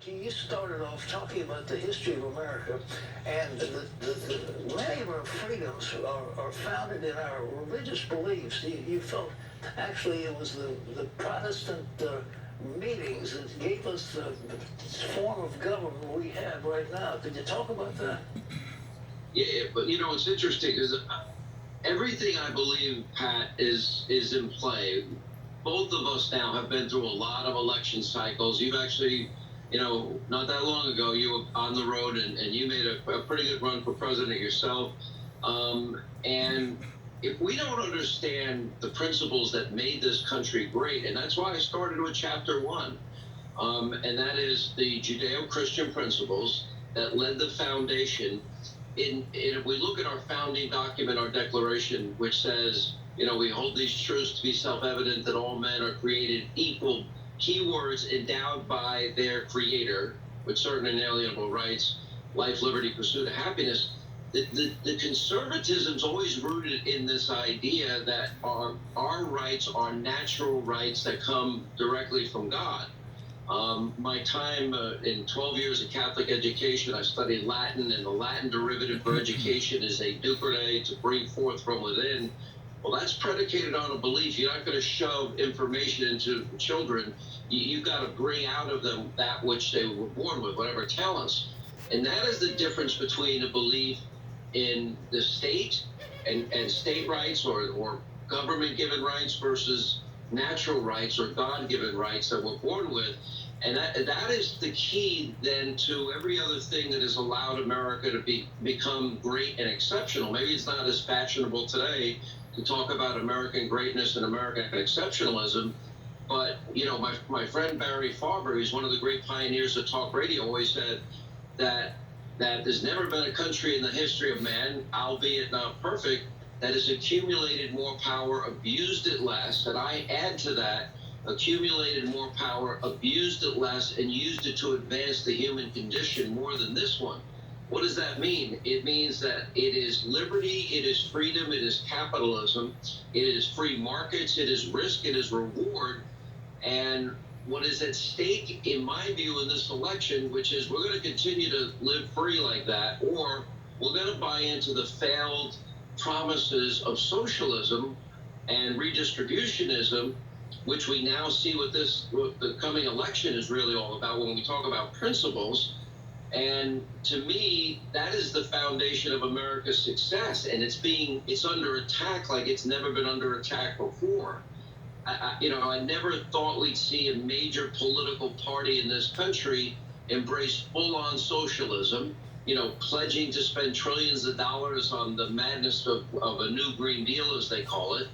You started off talking about the history of America, and many of our freedoms are founded in our religious beliefs. You felt actually it was the Protestant meetings that gave us the form of government we have right now. Could you talk about that? Yeah, but it's interesting because everything I believe, Pat, is in play. Both of us now have been through a lot of election cycles. You've actually, not that long ago, you were on the road and you made a pretty good run for president yourself. And if we don't understand the principles that made this country great, and that's why I started with chapter 1, and that is the Judeo-Christian principles that led the foundation. If we look at our founding document, our declaration, which says, we hold these truths to be self-evident that all men are created equal, keywords endowed by their creator with certain inalienable rights, life, liberty, pursuit of happiness. The conservatism's always rooted in this idea that our rights are natural rights that come directly from God. My time in 12 years of Catholic education, I studied Latin, and the Latin derivative for education is a ducere, to bring forth from within. Well, that's predicated on a belief. You're not going to shove information into children. You've got to bring out of them that which they were born with, whatever talents. And that is the difference between a belief in the state and state rights or government-given rights versus natural rights or God-given rights that we're born with. And that is the key then to every other thing that has allowed America to become great and exceptional. Maybe it's not as fashionable today to talk about American greatness and American exceptionalism, but my friend Barry Farber, who's one of the great pioneers of talk radio, always said that there's never been a country in the history of man, albeit not perfect, that has accumulated more power, abused it less, and I add to that, accumulated more power, abused it less, and used it to advance the human condition more than this one. What does that mean? It means that it is liberty, it is freedom, it is capitalism, it is free markets, it is risk, it is reward. And what is at stake, in my view, in this election, which is we're going to continue to live free like that, or we're going to buy into the failed promises of socialism and redistributionism, which we now see what the coming election is really all about when we talk about principles. And to me, that is the foundation of America's success, and it's under attack like it's never been under attack before. I never thought we'd see a major political party in this country embrace full-on socialism, pledging to spend trillions of dollars on the madness of a new Green Deal, as they call it.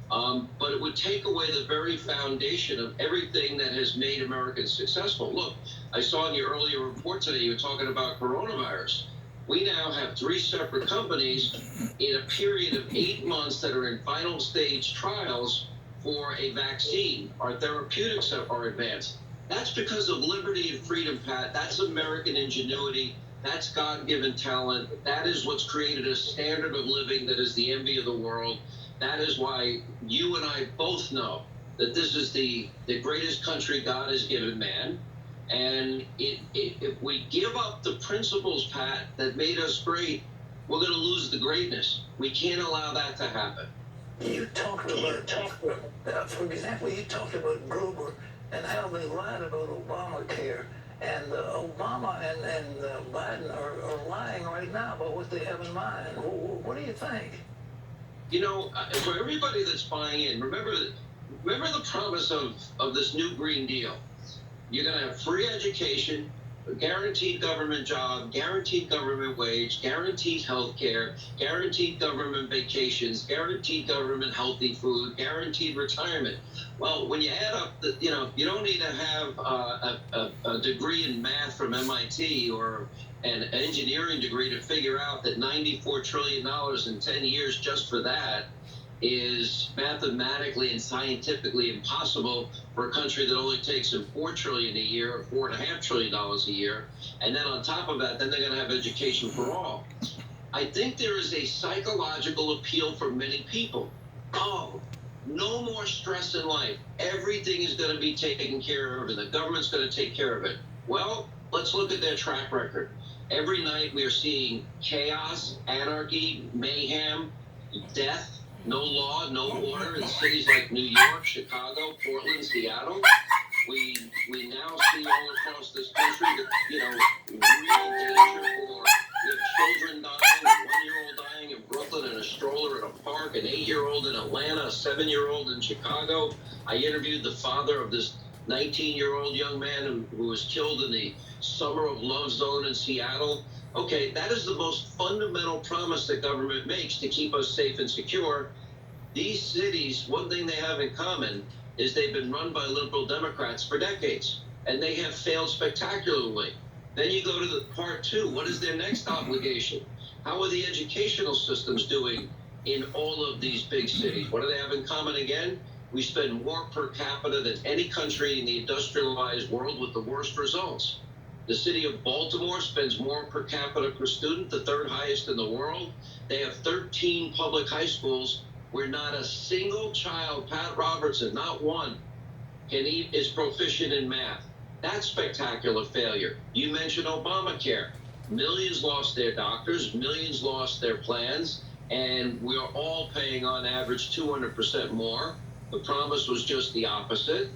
But it would take away the very foundation of everything that has made Americans successful. Look, I saw in your earlier report today, you were talking about coronavirus. We now have 3 separate companies in a period of 8 months that are in final stage trials for a vaccine. Our therapeutics are advanced. That's because of liberty and freedom, Pat. That's American ingenuity. That's God-given talent. That is what's created a standard of living that is the envy of the world. That is why you and I both know that this is the greatest country God has given man. And if we give up the principles, Pat, that made us great, we're going to lose the greatness. We can't allow that to happen. You talked about, for example, you talked about Gruber and how they lied about Obamacare. And Obama and Biden are lying right now about what they have in mind. What do you think? For everybody that's buying in, remember the promise of this new Green Deal. You're going to have free education, a guaranteed government job, guaranteed government wage, guaranteed health care, guaranteed government vacations, guaranteed government healthy food, guaranteed retirement. Well, when you add up, you don't need to have a degree in math from MIT or an engineering degree to figure out that $94 trillion in 10 years just for that is mathematically and scientifically impossible for a country that only takes in $4 trillion a year or $4.5 trillion a year. And then on top of that, then they're going to have education for all. I think there is a psychological appeal for many people. Oh, no more stress in life. Everything is going to be taken care of, and the government's going to take care of it. Well, let's look at their track record. Every night we are seeing chaos, anarchy, mayhem, death, no law, no order in cities like New York, Chicago, Portland, Seattle. We now see all across this country that, real danger for children dying, a 1-year-old dying in Brooklyn in a stroller in a park, an 8-year-old in Atlanta, a 7-year-old in Chicago. I interviewed the father of this 19-year-old young man who was killed in the Summer of Love zone in Seattle. Okay, that is the most fundamental promise that government makes to keep us safe and secure. These cities, one thing they have in common is they've been run by liberal Democrats for decades, and they have failed spectacularly. Then you go to the part two. What is their next obligation? How are the educational systems doing in all of these big cities? What do they have in common again? We spend more per capita than any country in the industrialized world with the worst results. The city of Baltimore spends more per capita per student, the third highest in the world. They have 13 public high schools where not a single child, Pat Robertson, not one, is proficient in math. That's spectacular failure. You mentioned Obamacare. Millions lost their doctors, millions lost their plans, and we're all paying on average 200% more. The promise was just the opposite.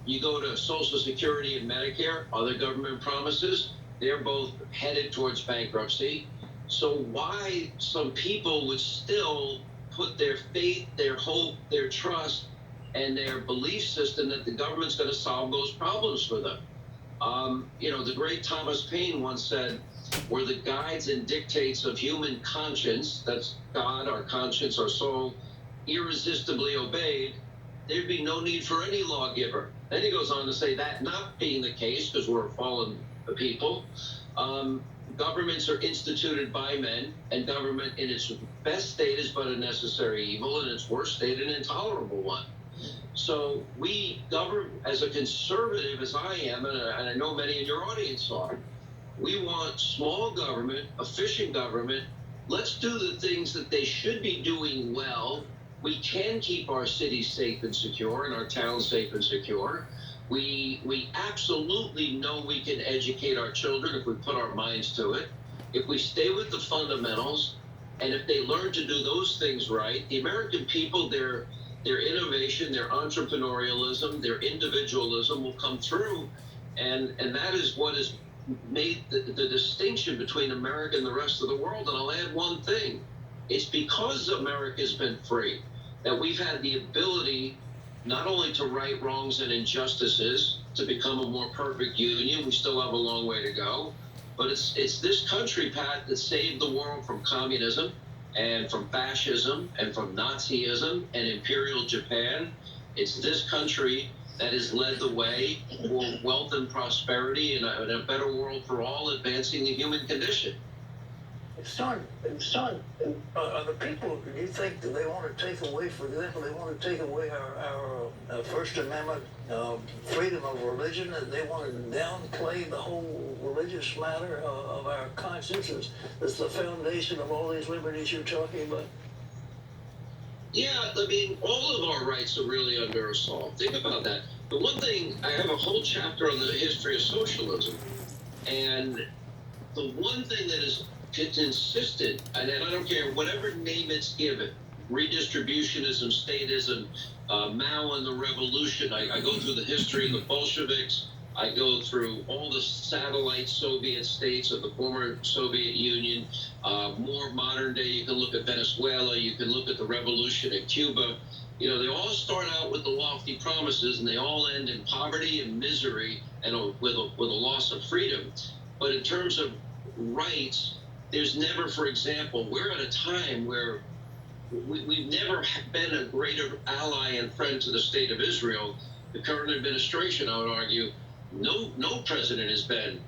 You go to Social Security and Medicare, other government promises, they're both headed towards bankruptcy. So why some people would still put their faith, their hope, their trust, and their belief system that the government's going to solve those problems for them? The great Thomas Paine once said, were the guides and dictates of human conscience, that's God, our conscience, our soul, irresistibly obeyed, there'd be no need for any lawgiver. Then he goes on to say that not being the case, because we're fallen people, governments are instituted by men, and government in its best state is but a necessary evil, and its worst state an intolerable one. So we govern, as a conservative as I am, and I know many in your audience are, we want small government, efficient government. Let's do the things that they should be doing well. We can keep our cities safe and secure and our towns safe and secure. We absolutely know we can educate our children if we put our minds to it. If we stay with the fundamentals, and if they learn to do those things right, the American people, their innovation, their entrepreneurialism, their individualism will come through. And that is what has made the distinction between America and the rest of the world. And I'll add one thing. It's because America's been free that we've had the ability not only to right wrongs and injustices, to become a more perfect union. We still have a long way to go. But it's this country, Pat, that saved the world from communism and from fascism and from Nazism and Imperial Japan. It's this country that has led the way for wealth and prosperity and a better world for all, advancing the human condition. Son, the people, do you think that they want to take away, for example, they want to take away our First Amendment freedom of religion, and they want to downplay the whole religious matter of our conscience as the foundation of all these liberties you're talking about? Yeah, I mean, all of our rights are really under assault. Think about that. The one thing, I have a whole chapter on the history of socialism, and the one thing that is consistent, and I don't care whatever name it's given, redistributionism, statism, Mao and the revolution, I go through the history of the Bolsheviks, I go through all the satellite Soviet states of the former Soviet Union, more modern day, you can look at Venezuela, you can look at the revolution in Cuba. They all start out with the lofty promises, and they all end in poverty and misery and with a loss of freedom. But in terms of rights, there's never, for example, we're at a time where we've never been a greater ally and friend to the state of Israel. The current administration, I would argue, no president has been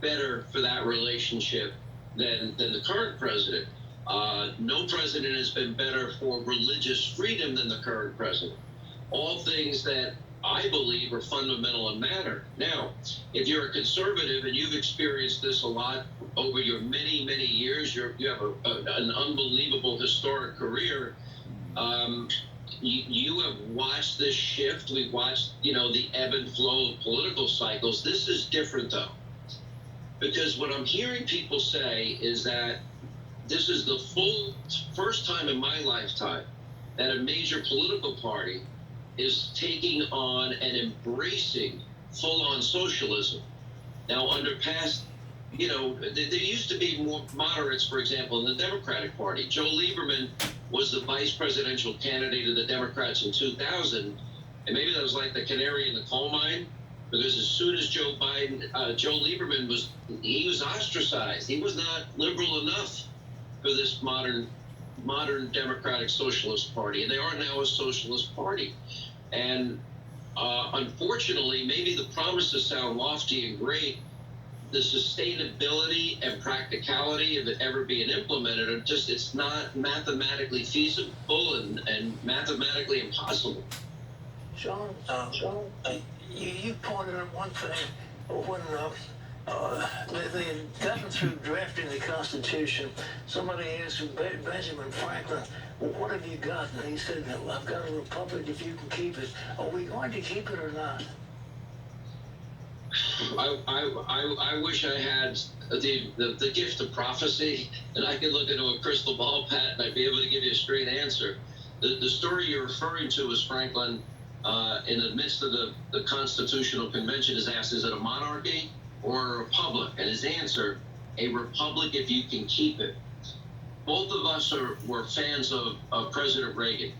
better for that relationship than the current president. No president has been better for religious freedom than the current president. All things that I believe are fundamental and matter. Now, if you're a conservative and you've experienced this a lot over your many, many years, you have an unbelievable historic career. You have watched this shift. We've watched, the ebb and flow of political cycles. This is different, though. Because what I'm hearing people say is that this is the first time in my lifetime that a major political party is taking on and embracing full-on socialism. Now, under past, there used to be more moderates, for example, in the Democratic Party. Joe Lieberman was the vice presidential candidate of the Democrats in 2000, and maybe that was like the canary in the coal mine, because as soon as Joe Lieberman was ostracized. He was not liberal enough for this modern Democratic Socialist Party, and they are now a socialist party. And unfortunately, maybe the promises sound lofty and great. The sustainability and practicality of it ever being implemented are just, it's not mathematically feasible and mathematically impossible. Sean, you pointed out one thing when they had gotten through drafting the Constitution. Somebody asked Benjamin Franklin, well, what have you got? And he said, no, I've got a republic if you can keep it. Are we going to keep it or not? I wish I had the gift of prophecy, and I could look into a crystal ball, Pat, and I'd be able to give you a straight answer. The story you're referring to is Franklin, in the midst of the Constitutional Convention, is asked, is it a monarchy or a republic? And his answer, a republic if you can keep it. Both of us were fans of President Reagan.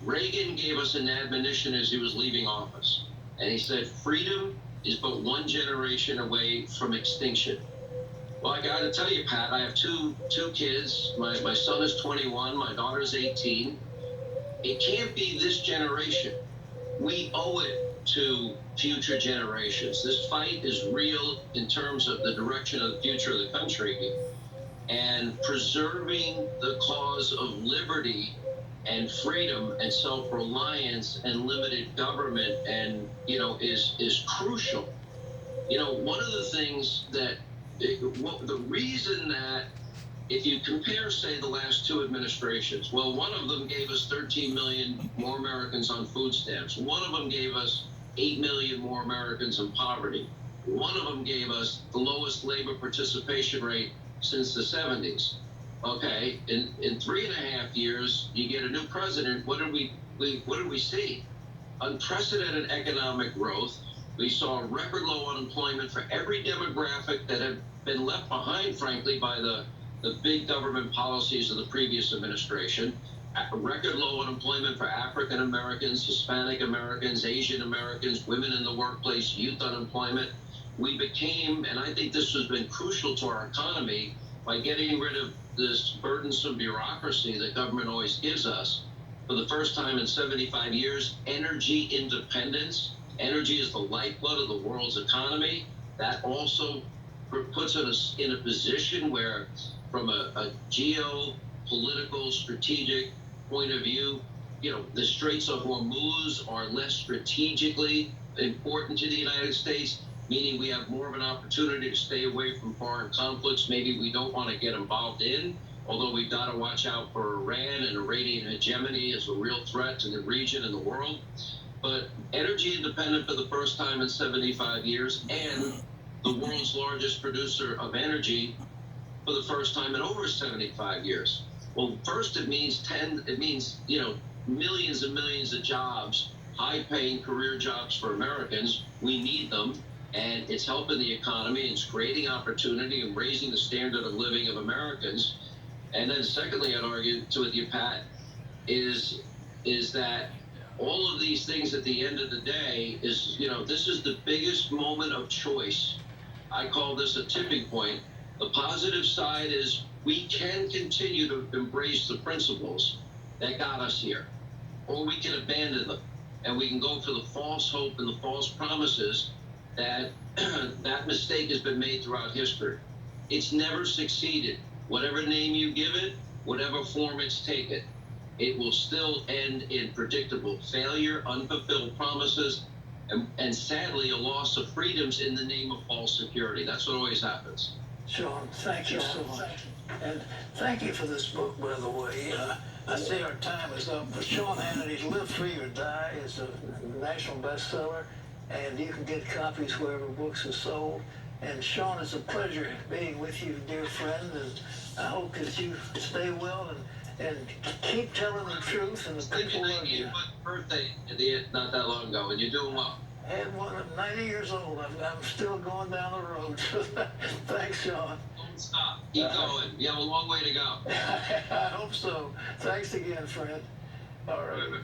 Reagan gave us an admonition as he was leaving office, and he said, freedom is but one generation away from extinction. Well, I got to tell you, Pat, I have two kids. My son is 21, my daughter is 18. It can't be this generation. We owe it to future generations. This fight is real in terms of the direction of the future of the country, and preserving the cause of liberty and freedom and self-reliance and limited government is crucial. One of the things that the reason that, if you compare, say, the last two administrations, well, one of them gave us 13 million more Americans on food stamps. One of them gave us 8 million more Americans in poverty. One of them gave us the lowest labor participation rate since the 70s. Okay, in 3.5 years, you get a new president. What did we see? Unprecedented economic growth. We saw record low unemployment for every demographic that had been left behind, frankly, by the big government policies of the previous administration. Record low unemployment for African Americans, Hispanic Americans, Asian Americans, women in the workplace, youth unemployment. We became, and I think this has been crucial to our economy, by getting rid of this burdensome bureaucracy that government always gives us. For the first time in 75 years, energy independence. Energy is the lifeblood of the world's economy. That also puts us in a position where, from a geopolitical, strategic point of view, the Straits of Hormuz are less strategically important to the United States, meaning we have more of an opportunity to stay away from foreign conflicts maybe we don't want to get involved in, although we've got to watch out for Iran and Iranian hegemony as a real threat to the region and the world. But energy independent for the first time in 75 years, and the world's largest producer of energy for the first time in over 75 years. Well, first it means millions and millions of jobs, high-paying career jobs for Americans. We need them. And it's helping the economy, it's creating opportunity and raising the standard of living of Americans. And then secondly, I'd argue with you, Pat, is that all of these things at the end of the day is, this is the biggest moment of choice. I call this a tipping point. The positive side is we can continue to embrace the principles that got us here, or we can abandon them, and we can go for the false hope and the false promises that mistake has been made throughout history. It's never succeeded. Whatever name you give it, whatever form it's taken, it will still end in predictable failure, unfulfilled promises, and sadly, a loss of freedoms in the name of false security. That's what always happens. Sean, thank you so much. And thank you for this book, by the way. I see our time is up, but Sean Hannity's Live Free or Die is a national bestseller, and you can get copies wherever books are sold. And Sean, it's a pleasure being with you, dear friend, and I hope that you stay well and keep telling the truth, and the people love you. Birthday not that long ago, and you're doing well. And when I'm 90 years old, I'm still going down the road. Thanks, Sean. Don't stop. Keep going. You have a long way to go. I hope so. Thanks again, friend. All right.